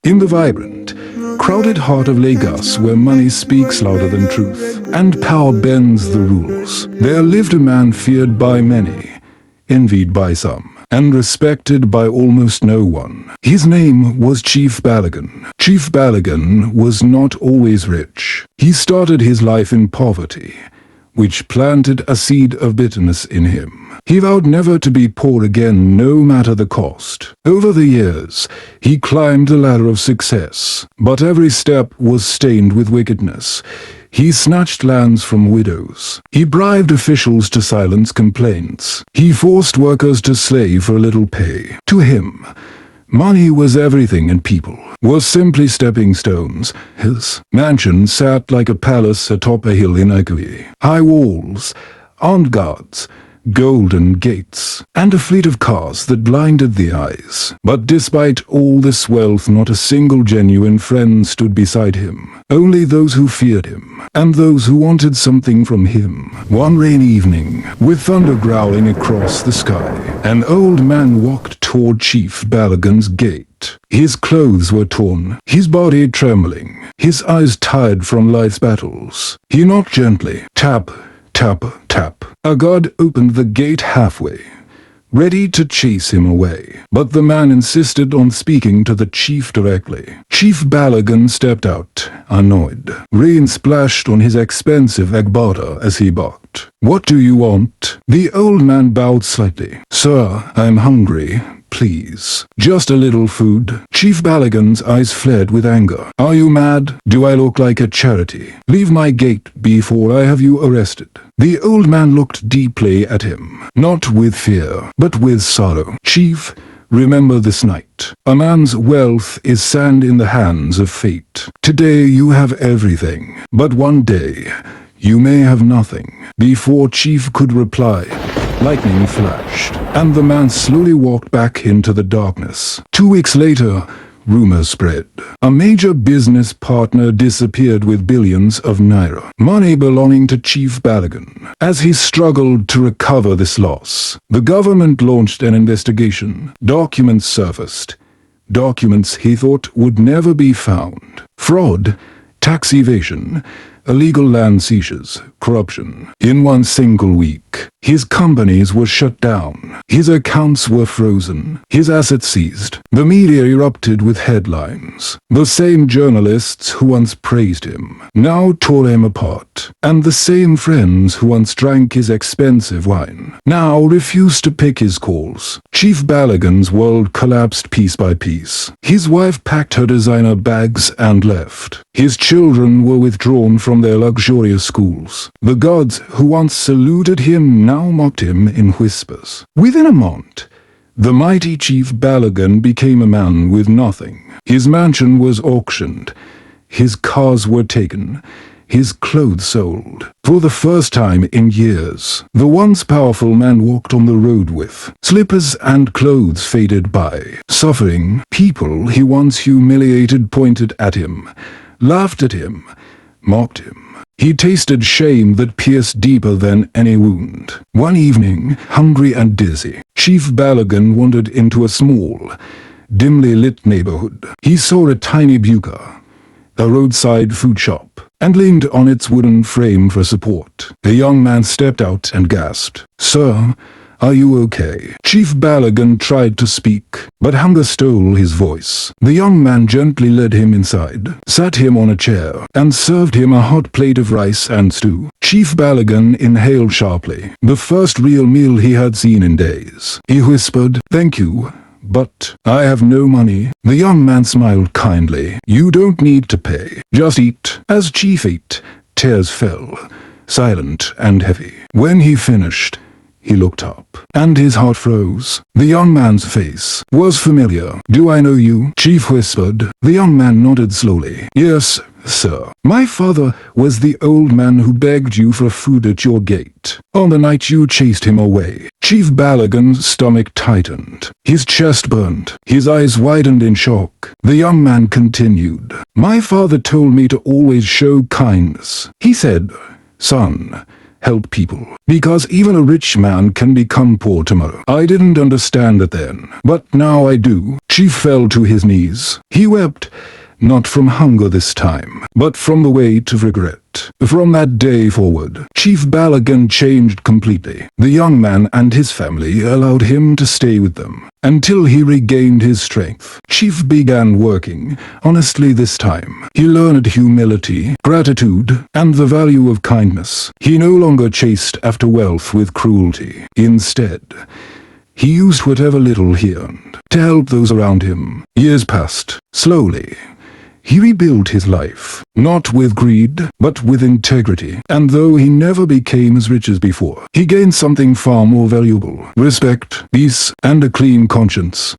In the vibrant, crowded heart of Lagos, where money speaks louder than truth, and power bends the rules, there lived a man feared by many, envied by some, and respected by almost no one. His name was Chief Balogun. Chief Balogun was not always rich. He started his life in poverty, which planted a seed of bitterness in him. He vowed never to be poor again, no matter the cost. Over the years, he climbed the ladder of success, but every step was stained with wickedness. He snatched lands from widows. He bribed officials to silence complaints. He forced workers to slave for a little pay. To him, money was everything and people were simply stepping stones. His mansion sat like a palace atop a hill in Agui. High walls, armed guards, golden gates, and a fleet of cars that blinded the eyes. But despite all this wealth, not a single genuine friend stood beside him. Only those who feared him, and those who wanted something from him. One rainy evening, with thunder growling across the sky, an old man walked toward Chief Balogun's gate. His clothes were torn, his body trembling, his eyes tired from life's battles. He knocked gently, tap, tap, tap. A guard opened the gate halfway, ready to chase him away. But the man insisted on speaking to the chief directly. Chief Balogun stepped out, annoyed. Rain splashed on his expensive agbada as he barked. "What do you want?" The old man bowed slightly. "Sir, I'm hungry. Please, just a little food." Chief Balogun's eyes flared with anger. "Are you mad? Do I look like a charity? Leave my gate before I have you arrested." The old man looked deeply at him, not with fear, but with sorrow. "Chief, remember this night. A man's wealth is sand in the hands of fate. Today you have everything, but one day you may have nothing." Before Chief could reply, lightning flashed, and the man slowly walked back into the darkness. 2 weeks later, rumors spread. A major business partner disappeared with billions of naira, money belonging to Chief Balogun. As he struggled to recover this loss, the government launched an investigation. Documents surfaced. Documents he thought would never be found. Fraud, tax evasion, illegal land seizures, corruption. In one single week, his companies were shut down. His accounts were frozen. His assets seized. The media erupted with headlines. The same journalists who once praised him now tore him apart. And the same friends who once drank his expensive wine now refused to pick his calls. Chief Balogun's world collapsed piece by piece. His wife packed her designer bags and left. His children were withdrawn from their luxurious schools. The gods who once saluted him now mocked him in whispers. Within a month, the mighty Chief Balogun became a man with nothing. His mansion was auctioned. His cars were taken. His clothes sold. For the first time in years, the once powerful man walked on the road with slippers and clothes faded by. Suffering people he once humiliated pointed at him, laughed at him, mocked him. He tasted shame that pierced deeper than any wound. One evening, hungry and dizzy, Chief Balogun wandered into a small, dimly lit neighborhood. He saw a tiny buka, a roadside food shop, and leaned on its wooden frame for support. A young man stepped out and gasped, "Sir, are you okay?" Chief Balogun tried to speak, but hunger stole his voice. The young man gently led him inside, sat him on a chair, and served him a hot plate of rice and stew. Chief Balogun inhaled sharply, the first real meal he had seen in days. He whispered, "Thank you, but I have no money." The young man smiled kindly. "You don't need to pay. Just eat." As Chief ate, tears fell, silent and heavy. When he finished, he looked up, and his heart froze. The young man's face was familiar. "Do I know you?" Chief whispered. The young man nodded slowly. "Yes, sir. My father was the old man who begged you for food at your gate on the night you chased him away." Chief Balogun's stomach tightened. His chest burned. His eyes widened in shock. The young man continued. "My father told me to always show kindness. He said, 'Son, help people. Because even a rich man can become poor tomorrow. I didn't understand it then, but now I do. Chief fell to his knees. He wept, not from hunger this time, but from the weight of regret. From that day forward, Chief Balogun changed completely. The young man and his family allowed him to stay with them until he regained his strength. Chief began working honestly this time. He learned humility, gratitude, and the value of kindness. He no longer chased after wealth with cruelty. Instead, he used whatever little he earned to help those around him. Years passed. Slowly, he rebuilt his life, not with greed, but with integrity. And though he never became as rich as before, he gained something far more valuable: respect, peace, and a clean conscience.